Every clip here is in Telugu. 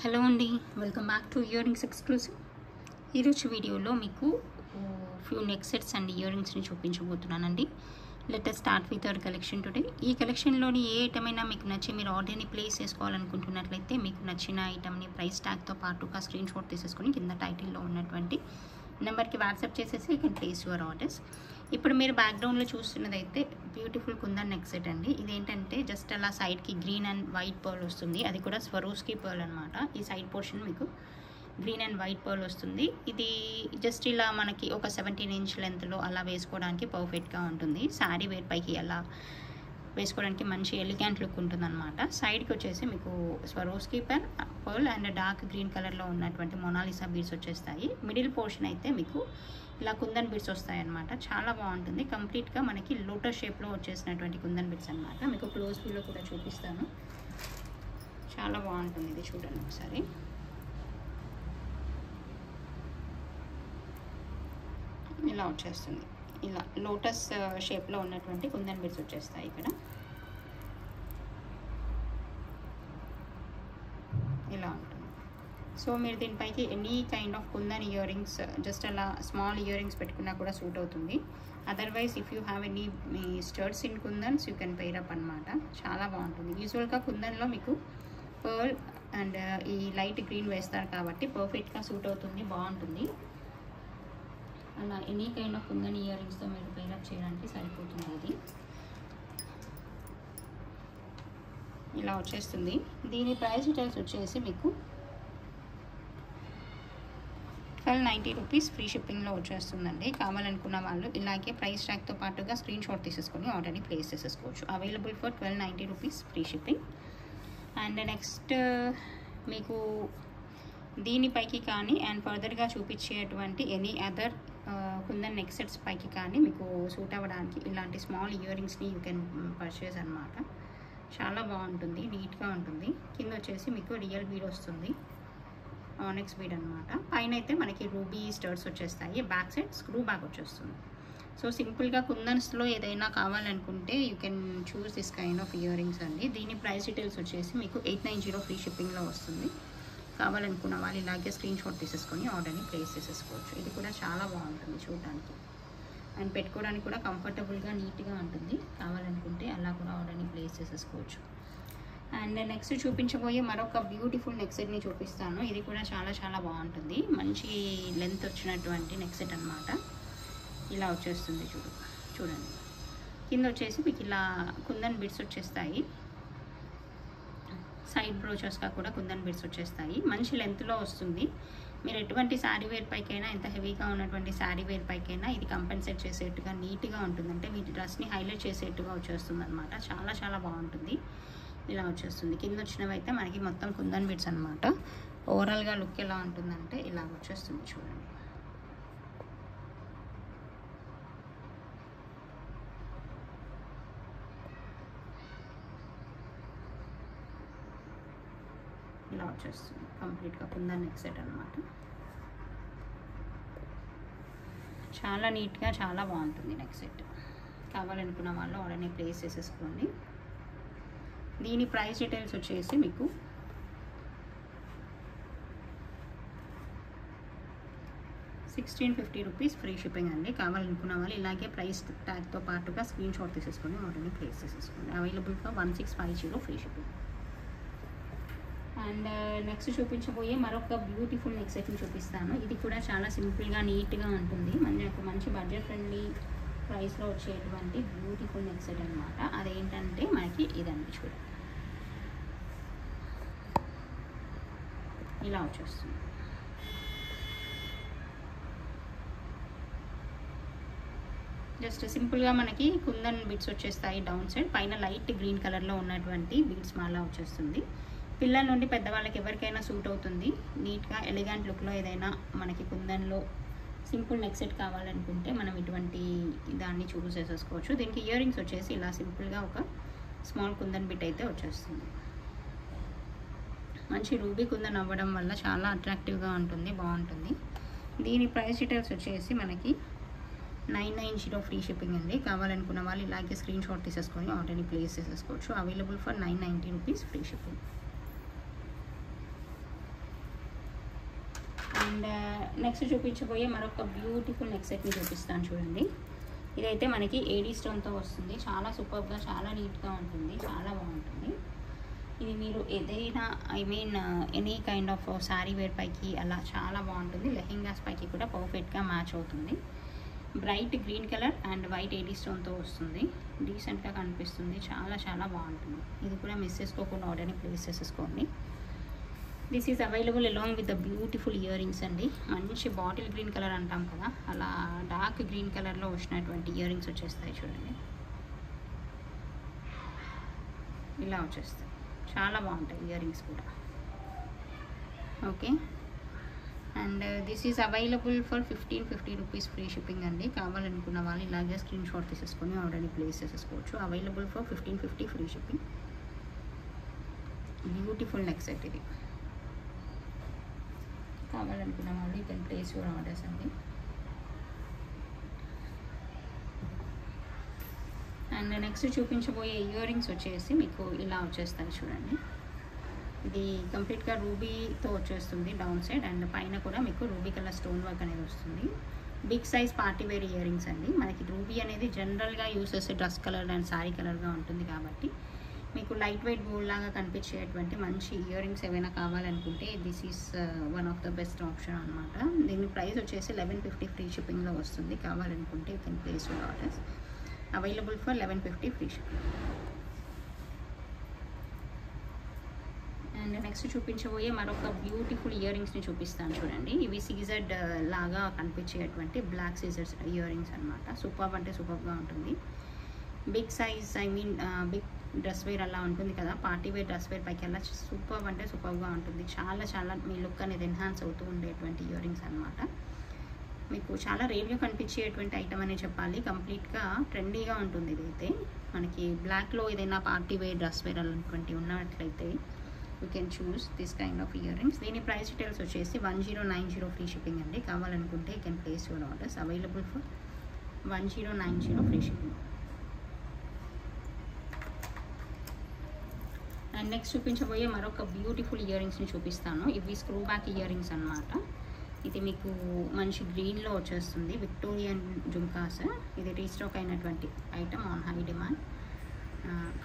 హలో అండి, welcome back to earrings exclusive. ఈరోజు వీడియోలో మీకు ఫ్యూ నెక్ సెట్స్ అండ్ ఇయర్ రింగ్స్ని చూపించబోతున్నానండి. Let us start with our collection today. ఈ కలెక్షన్లోని ఏ ఐటమ్ అయినా మీకు నచ్చి మీరు ఆర్డర్ని ప్లేస్ చేసుకోవాలనుకుంటున్నట్లయితే మీకు నచ్చిన ఐటమ్ని ప్రైస్ ట్యాగ్తో పాటుగా స్క్రీన్ షాట్ తీసేసుకొని కింద టైటిల్లో ఉన్నటువంటి నెంబర్కి వాట్సాప్ చేసేసి you can place your orders. ఇప్పుడు మీరు బ్యాక్గ్రౌండ్లో చూస్తున్నదైతే బ్యూటిఫుల్ కుందన్ నెక్ సెట్ అండి. ఇదేంటంటే జస్ట్ అలా సైడ్కి గ్రీన్ అండ్ వైట్ పర్ల్ వస్తుంది, అది కూడా స్వరోస్కి పర్ల్ అనమాట. ఈ సైడ్ పోర్షన్ మీకు గ్రీన్ అండ్ వైట్ పర్ల్ వస్తుంది. ఇది జస్ట్ ఇలా మనకి ఒక 17 ఇంచ్ లెంత్లో అలా వేసుకోవడానికి పర్ఫెక్ట్గా ఉంటుంది. శారీ వేర్ పైకి అలా వేసుకోవడానికి మంచి ఎలిగెంట్ లుక్ ఉంటుందన్నమాట. సైడ్కి వచ్చేసి మీకు Swarovski pearl and dark green కలర్లో ఉన్నటువంటి మొనాలిసా బీడ్స్ వచ్చేస్తాయి. మిడిల్ పోర్షన్ అయితే మీకు ఇలా కుందన్ బీడ్స్ వస్తాయి అన్నమాట. చాలా బాగుంటుంది. కంప్లీట్గా మనకి లోటస్ షేప్లో వచ్చేసినటువంటి కుందన్ బీడ్స్ అనమాట. మీకు క్లోజ్ వ్యూలో కూడా చూపిస్తాను. చాలా బాగుంటుంది, ఇది చూడండి ఒకసారి. ఇలా వచ్చేస్తుంది, ఇలా లోటస్ షేప్లో ఉన్నటువంటి కుందన్ బీడ్స్ వచ్చేస్తాయి ఇక్కడ. ఇలా ఉంటుంది. సో మీరు దీనిపైకి any kind of kundan earrings, just అలా స్మాల్ ఇయర్ రింగ్స్ పెట్టుకున్నా కూడా సూట్ అవుతుంది. Otherwise if you have any studs in kundans you can pair up అనమాట. చాలా బాగుంటుంది. యూజువల్గా కుందన్లో మీకు పర్ల్ అండ్ ఈ లైట్ గ్రీన్ వేస్తారు కాబట్టి పర్ఫెక్ట్గా సూట్ అవుతుంది, బాగుంటుంది. అలా ఎనీ కైండ్ ఆఫ్ కుందన్ ఇయర్ రింగ్స్తో మీరు పెయిరప్ చేయడానికి సరిపోతుంది. ఇది ఇలా వచ్చేస్తుంది. దీని ప్రైస్ డీటెయిల్స్ వచ్చేసి మీకు 1290 రూపీస్ ఫ్రీ షిప్పింగ్లో వచ్చేస్తుందండి. కావాలనుకున్న వాళ్ళు ఇలాగే ప్రైస్ ట్యాగ్తో పాటుగా స్క్రీన్ షాట్ తీసేసుకొని ఆర్డర్ని ప్లేస్ చేసేసుకోవచ్చు. Available for 1290 rupees free shipping. And next మీకు దీనిపైకి కానీ అండ్ ఫర్దర్గా చూపించేటువంటి any other kundan neck sets పైకి కానీ మీకు సూట్ అవ్వడానికి ఇలాంటి స్మాల్ ఇయర్ రింగ్స్ని యూ కెన్ పర్చేస్ అనమాట. చాలా బాగుంటుంది, నీట్గా ఉంటుంది. కింద వచ్చేసి మీకు రియల్ బీడ్ వస్తుంది, ఆనెక్స్ బీడ్ అనమాట. పైన అయితే మనకి రూబీ స్టర్స్ వచ్చేస్తాయి. బ్యాక్ సైడ్ స్క్రూ బ్యాక్ వచ్చేస్తుంది. సో సింపుల్గా కుందన్స్లో ఏదైనా కావాలనుకుంటే you can choose this kind of earrings అండి. దీని ప్రైస్ డీటెయిల్స్ వచ్చేసి మీకు 890 ఫ్రీ షిప్పింగ్లో వస్తుంది. కావాలనుకున్న వాళ్ళు ఇలాగే స్క్రీన్ షాట్ తీసేసుకొని ఆర్డర్ని ప్లేస్ చేసేసుకోవచ్చు. ఇది కూడా చాలా బాగుంటుంది చూడడానికి అండ్ పెట్టుకోవడానికి కూడా కంఫర్టబుల్గా నీట్గా ఉంటుంది. కావాలనుకుంటే అలా కూడా ఆర్డర్ని ప్లేస్ చేసేసుకోవచ్చు. అండ్ నెక్స్ట్ చూపించబోయే మరొక బ్యూటిఫుల్ నెక్ సెట్ని చూపిస్తాను. ఇది కూడా చాలా చాలా బాగుంటుంది. మంచి లెంత్ వచ్చినటువంటి నెక్ సెట్ అనమాట. ఇలా వచ్చేస్తుంది చూడండి. కింద వచ్చేసి మీకు ఇలా కుందన్ బిడ్స్ వచ్చేస్తాయి. సైడ్ బ్రోచర్స్గా కూడా కుందన్ బిడ్స్ వచ్చేస్తాయి. మంచి లెంత్లో వస్తుంది. మీరు ఎటువంటి శారీ వేర్ పైకైనా, ఎంత హెవీగా ఉన్నటువంటి శారీ వేర్ పైకైనా ఇది కంపెన్సేట్ చేసేట్టుగా నీట్గా ఉంటుంది. అంటే మీ డ్రెస్ని హైలైట్ చేసేట్టుగా వచ్చేస్తుంది అనమాట. చాలా చాలా బాగుంటుంది. ఇలా వచ్చేస్తుంది. కింద వచ్చినవి అయితే మనకి మొత్తం కుందన్ బిడ్స్ అనమాట. ఓవరాల్గా లుక్ ఎలా ఉంటుందంటే ఇలా వచ్చేస్తుంది చూడండి. ఇలా వచ్చేస్తుంది కంప్లీట్గా కుందన్ నెక్ సెట్ అనమాట. చాలా నీట్గా చాలా బాగుంటుంది నెక్ సెట్. కావాలనుకున్న వాళ్ళు ఆర్డర్ని ప్లేస్ చేసేసుకోండి. దీని ప్రైస్ డీటెయిల్స్ వచ్చేసి మీకు 1650 రూపీస్ ఫ్రీ షిప్పింగ్ అండి. కావాలనుకున్న వాళ్ళు ఇలాగే ప్రైస్ ట్యాగ్తో పాటుగా స్క్రీన్ షాట్ తీసేసుకొని ఆర్డర్ని ప్లేస్ చేసేసుకోండి. Available for 1650 free shipping. And next చూపించబోయే మరొక బ్యూటిఫుల్ నెక్ సెట్ని చూపిస్తాను. ఇది కూడా చాలా సింపుల్గా నీట్గా ఉంటుంది. మనకు మంచి బడ్జెట్ ఫ్రెండ్లీ ప్రైస్లో వచ్చేటువంటి బ్యూటిఫుల్ నెక్ సెట్ అనమాట. అదేంటంటే మనకి ఇదండి చూడండి. ఇలా వచ్చేస్తుంది. జస్ట్ సింపుల్గా మనకి కుందన్ బీడ్స్ వచ్చేస్తాయి డౌన్ సైడ్. పైన లైట్ గ్రీన్ కలర్లో ఉన్నటువంటి బీడ్స్ మాలా వచ్చేస్తుంది. పిల్లల నుండి పెద్దవాళ్ళకి ఎవరికైనా సూట్ అవుతుంది. నీట్గా ఎలిగెంట్ లుక్లో ఏదైనా మనకి కుందన్లో సింపుల్ నెక్ సెట్ కావాలనుకుంటే మనం ఇటువంటి దాన్ని చూస్ చేసేసుకోవచ్చు. దీనికి ఇయర్ రింగ్స్ వచ్చేసి ఇలా సింపుల్గా ఒక స్మాల్ కుందన్ బిట్ అయితే వచ్చేస్తుంది. మంచి రూబీ కుందన్ అవ్వడం వల్ల చాలా అట్రాక్టివ్గా ఉంటుంది, బాగుంటుంది. దీని ప్రైస్ డీటెయిల్స్ వచ్చేసి మనకి 990 ఫ్రీ షిప్పింగ్ అండి. కావాలనుకున్న వాళ్ళు ఇలాగే స్క్రీన్ షాట్ తీసేసుకొని ఆర్డర్ని ప్లేస్ చేసేసుకోవచ్చు. Available for 990 rupees free shipping. And next చూపించబోయే మరొక బ్యూటిఫుల్ నెక్ సెట్ని చూపిస్తాను చూడండి. ఇదైతే మనకి ఏడీ స్టోన్తో వస్తుంది. చాలా సూపర్గా, చాలా నీట్గా ఉంటుంది, చాలా బాగుంటుంది. ఇది మీరు ఏదైనా any kind of sari wear పైకి అలా చాలా బాగుంటుంది. లెహెంగాస్ పైకి కూడా పర్ఫెక్ట్గా మ్యాచ్ అవుతుంది. Bright green colour and white AD స్టోన్తో వస్తుంది. డీసెంట్గా కనిపిస్తుంది, చాలా చాలా బాగుంటుంది. ఇది కూడా మిస్ చేసుకోకుండా ఆర్డర్ని ప్లేస్ చేసేసుకోండి. This is available along with the beautiful earrings అండి. మంచి బాటిల్ గ్రీన్ కలర్ అంటాం కదా, అలా డార్క్ గ్రీన్ కలర్లో వచ్చినటువంటి ఇయర్ రింగ్స్ వచ్చేస్తాయి చూడండి. ఇలా వచ్చేస్తాయి, చాలా బాగుంటాయి ఇయర్ రింగ్స్ కూడా. Okay, and this is available for 1550 rupees free shipping అండి. కావాలనుకున్న వాళ్ళు ఇలాగే స్క్రీన్ షాట్ తీసేసుకొని ఆర్డర్ని ప్లేస్ చేసేసుకోవచ్చు. Available for 1550 free shipping. Beautiful neck set ఇది. కావాలనుకున్న వాళ్ళు you can place your orders అండి. అండ్ నెక్స్ట్ చూపించబోయే ఇయర్ రింగ్స్ వచ్చేసి మీకు ఇలా వచ్చేస్తాయి చూడండి. ఇది కంప్లీట్గా రూబీతో వచ్చేస్తుంది డౌన్ సైడ్, అండ్ పైన కూడా మీకు రూబీ కలర్ స్టోన్ వర్క్ అనేది వస్తుంది. Big size party wear earrings అండి. మనకి రూబీ అనేది జనరల్గా యూస్ చేసే డ్రెస్ కలర్ అండ్ శారీ కలర్గా ఉంటుంది కాబట్టి మీకు లైట్ వెయిట్ గోల్డ్ లాగా కనిపించేటువంటి మంచి ఇయర్ రింగ్స్ ఏమైనా కావాలనుకుంటే this is one of the best option అనమాట. దీని ప్రైస్ వచ్చేసి 1150 ఫ్రీ షిప్పింగ్లో వస్తుంది. కావాలనుకుంటే you can place your orders. Available for 1150 free shipping. And next చూపించబోయే మరొక బ్యూటిఫుల్ ఇయర్ రింగ్స్ని చూపిస్తాను చూడండి. ఇవి సీజర్డ్ లాగా కనిపించేటువంటి బ్లాక్ సీజర్స్ ఇయర్ రింగ్స్ అనమాట. సూపర్ అంటే సూపర్గా ఉంటుంది. Big size big dress wear అలా ఉంటుంది కదా, పార్టీ వేర్ డ్రెస్ వేర్ పైకి అలా సూపర్ అంటే సూపర్గా ఉంటుంది. చాలా చాలా మీ లుక్ అనేది ఎన్హాన్స్ అవుతూ ఉండేటువంటి ఇయర్ రింగ్స్ అనమాట. మీకు చాలా రేర్గా కనిపించేటువంటి ఐటమ్ అనే చెప్పాలి. కంప్లీట్గా ట్రెండీగా ఉంటుంది. ఇదైతే మనకి బ్లాక్లో ఏదైనా పార్టీ వేర్ డ్రెస్ వేర్ అలాంటివి ఉన్నట్లయితే you can choose this kind of earrings. దీని ప్రైస్ డీటెయిల్స్ వచ్చేసి 1090 ఫ్రీ షిప్పింగ్ అండి. కావాలనుకుంటే you can place your orders. Available for 1090 free shipping. And next చూపించబోయే మరొక బ్యూటిఫుల్ ఇయర్ రింగ్స్ని చూపిస్తాను. ఇవి స్క్రూ బ్యాక్ ఇయర్ రింగ్స్ అనమాట. ఇది మీకు మంచి గ్రీన్లో వచ్చేస్తుంది. విక్టోరియన్ జుమ్కాస్. ఇది రీస్టాక్ అయినటువంటి ఐటమ్ ఆన్ హై డిమాండ్.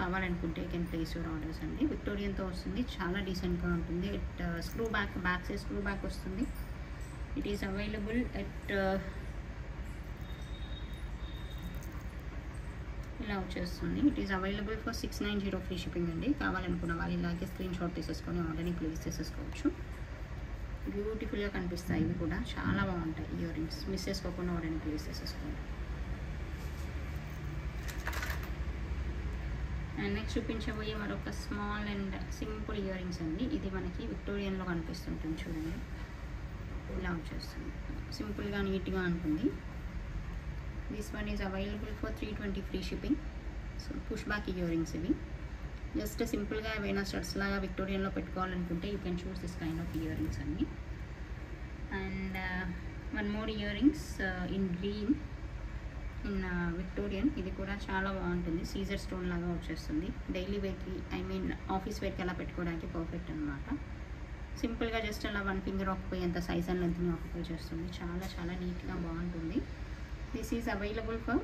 కావాలనుకుంటే you can place your orders అండి. విక్టోరియన్తో వస్తుంది, చాలా డీసెంట్గా ఉంటుంది. It screw back side screw back వస్తుంది. ఇట్ ఈస్ అవైలబుల్ ఎట్ ఇలా వచ్చేస్తుంది. It is available for 690 free shipping అండి. కావాలనుకున్న వాళ్ళు ఇలాగే స్క్రీన్ షాట్ తీసేసుకొని ఆర్డర్ని ప్లేస్ చేసేసుకోవచ్చు. బ్యూటిఫుల్గా కనిపిస్తాయి. ఇవి కూడా చాలా బాగుంటాయి ఇయర్ రింగ్స్. మిస్ చేసుకోకుండా ఆర్డర్ని ప్లేస్ చేసేసుకోండి. అండ్ నెక్స్ట్ చూపించబోయే మరొక small and simple ear rings అండి. ఇది మనకి విక్టోరియన్లో కనిపిస్తుంటుంది చూడండి. ఇలా వచ్చేస్తుంది, సింపుల్గా నీట్గా ఉంటుంది. This one is available for 320 free shipping. So push back earrings ఇవి. జస్ట్ సింపుల్గా ఏవైనా స్టడ్స్ లాగా విక్టోరియన్లో పెట్టుకోవాలనుకుంటే you can choose this kind of earrings అండి. And one more earrings in green in Victorian. ఇది కూడా చాలా బాగుంటుంది. సీజర్ స్టోన్ లాగా వచ్చేస్తుంది. డైలీ వేర్కి ఆఫీస్ వేర్కి అలా పెట్టుకోవడానికి పర్ఫెక్ట్ అనమాట. సింపుల్గా జస్ట్ అలా 1 ఫింగర్ ఆక్యుపై అంత సైజ్ అండ్ లెంత్ని ఆక్యుపై చేస్తుంది. చాలా చాలా నీట్గా బాగుంటుంది. This is available for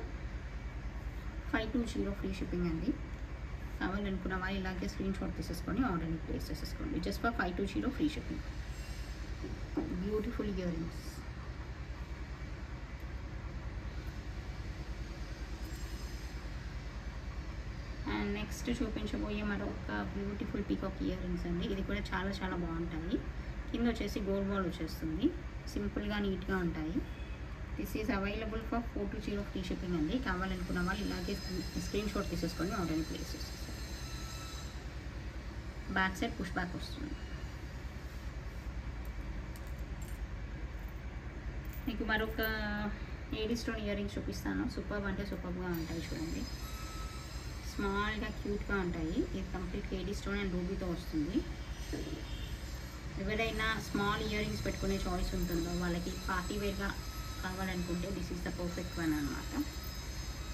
520 free shipping అండి. కావాలనుకున్న వాళ్ళు ఇలాగే స్క్రీన్ షాట్ తీసేసుకొని ఆర్డర్ని ప్లేస్ చేసేసుకోండి. Just for 520 free shipping. Beautiful earrings. And next చూపించబోయే మరొక బ్యూటిఫుల్ పీకాక్ ఇయర్ రింగ్స్ అండి. ఇది కూడా చాలా చాలా బాగుంటాయి. కింద వచ్చేసి గోల్డ్ బాల్ వచ్చేస్తుంది. సింపుల్గా నీట్గా ఉంటాయి. This is available for 420 free shipping అండి. కావాలనుకున్న వాళ్ళు ఇలాగే స్క్రీన్ షాట్ తీసేసుకొని ఆర్డర్ని ప్లేస్ చేసేస్తారు. బ్యాక్ సైడ్ పుష్ బ్యాక్ వస్తుంది. మీకు మరొక ఏడీ స్టోన్ ఇయర్ రింగ్స్ చూపిస్తాను. సూపర్ అంటే సూపర్గా ఉంటాయి చూడండి. స్మాల్గా క్యూట్గా ఉంటాయి. ఇది కంప్లీట్ ఏడీ స్టోన్ అండ్ రూబీతో వస్తుంది. ఎవరైనా స్మాల్ ఇయర్ రింగ్స్ పెట్టుకునే చాయిస్ ఉంటుందో వాళ్ళకి పార్టీ వేర్గా కావాలనుకుంటే this is the perfect one అనమాట.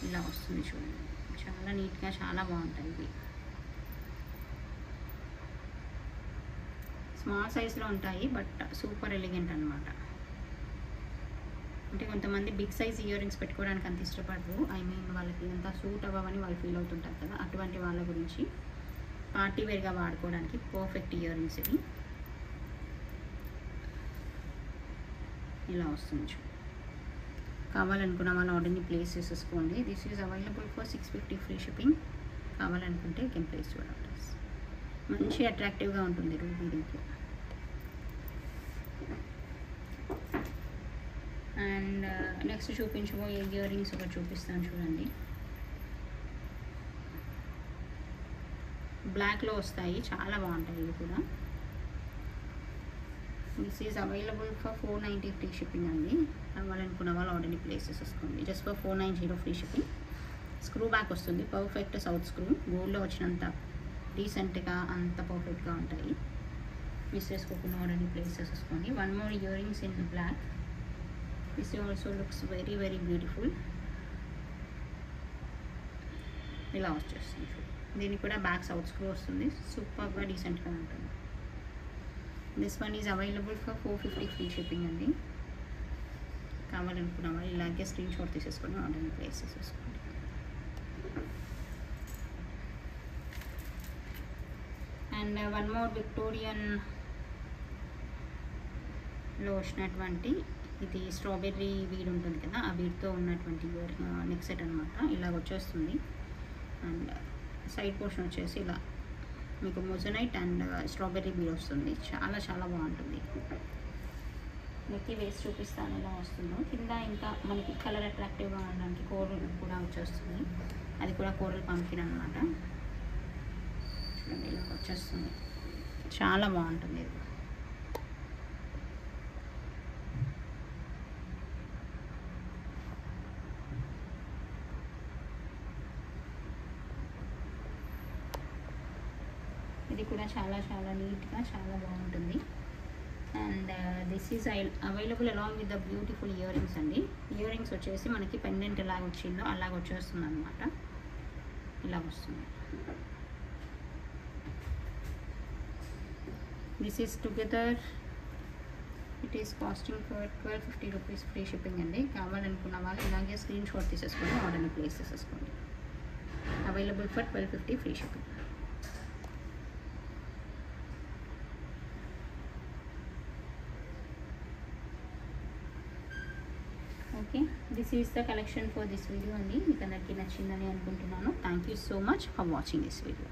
ఇలా వస్తుంది చూడండి. చాలా నీట్గా చాలా బాగుంటాయి ఇవి. స్మాల్ సైజ్లో ఉంటాయి, బట్ సూపర్ ఎలిగెంట్ అనమాట. అంటే కొంతమంది బిగ్ సైజ్ ఇయర్ రింగ్స్ పెట్టుకోవడానికి అంత ఇష్టపడరు, ఐ మీన్ వాళ్ళకి అంత సూట్ అవ్వని వాళ్ళు ఫీల్ అవుతుంటారు కదా, అటువంటి వాళ్ళ గురించి పార్టీ వేర్గా వాడుకోవడానికి పర్ఫెక్ట్ ఇయర్ రింగ్స్ ఇవి. ఇలా వస్తుంది. కావాలనుకున్న వాళ్ళ ఆర్డర్ని ప్లేస్ చేసేసుకోండి. This is available for 650 free shipping. కావాలనుకుంటే you can place your orders. మంచి అట్రాక్టివ్గా ఉంటుంది రూబీ రింగ్. అండ్ నెక్స్ట్ చూపించబోయే ఇయర్ రింగ్స్ ఒకటి చూపిస్తాను చూడండి. బ్లాక్లో వస్తాయి, చాలా బాగుంటాయి ఇవి కూడా. This is available for 490 free shipping అండి. కావాలనుకున్న వాళ్ళు ఆర్డర్ని ప్లేస్ చేసేసుకోండి. Just for 490 free shipping. Screw back వస్తుంది, పర్ఫెక్ట్ సౌత్ స్క్రూ. గోల్డ్లో వచ్చినంత డీసెంట్గా అంత పర్ఫెక్ట్గా ఉంటాయి. మిస్ చేసుకోకుండా ఆర్డర్ని ప్లేస్ చేసేసుకోండి. One more earrings in black. This also looks very very beautiful. ఇలా వచ్చేస్తుంది. దీనికి కూడా బ్యాక్ సౌత్ స్క్రూ వస్తుంది, సూపర్గా డీసెంట్గా ఉంటుంది. This one is available for 450 free shipping అండి. కావాలనుకున్న వాళ్ళు ఇలాగే స్క్రీన్ షాట్ తీసేసుకొని ఆర్డర్ని ప్లేస్ చేసేసుకోండి. అండ్ వన్ మోర్ విక్టోరియన్లో వచ్చినటువంటి ఇది స్ట్రాబెర్రీ వీడ్ ఉంటుంది కదా, ఆ వీడ్తో ఉన్నటువంటి నెక్ సెట్ అనమాట. ఇలా వచ్చేస్తుంది. అండ్ సైడ్ పోర్షన్ వచ్చేసి ఇలా మీకు మొజనైట్ అండ్ స్ట్రాబెర్రీ బీడ్ వస్తుంది. చాలా చాలా బాగుంటుంది. నెక్కి వేసి చూపిస్తాను ఎలా వస్తుందో. కింద ఇంకా మనకి కలర్ అట్రాక్టివ్గా ఉండడానికి కోరల్ కూడా వచ్చేస్తుంది. అది కూడా కోరల్ పంకిన్ అనమాట. చూడండి ఇలా వచ్చేస్తుంది, చాలా బాగుంటుంది ఇది. ఇది కూడా చాలా చాలా నీట్గా చాలా బాగుంటుంది. And this is available along with the beautiful earrings అండి. ఇయర్ రింగ్స్ వచ్చేసి మనకి పెండెంట్ ఎలా వచ్చిందో అలాగ వచ్చేస్తుంది అనమాట. ఇలా వస్తుంది. This is together it is costing for 1250 rupees free shipping అండి. కావాలనుకున్న వాళ్ళు ఇలాగే స్క్రీన్ షాట్ తీసేసుకొని ఆర్డర్ని ప్లేస్ చేసేసుకోండి. Available for 1250 free shipping. Okay, this is the collection for this video అండి. మీకు అందరికీ నచ్చిందని అనుకుంటున్నాను. Thank you so much for watching this video.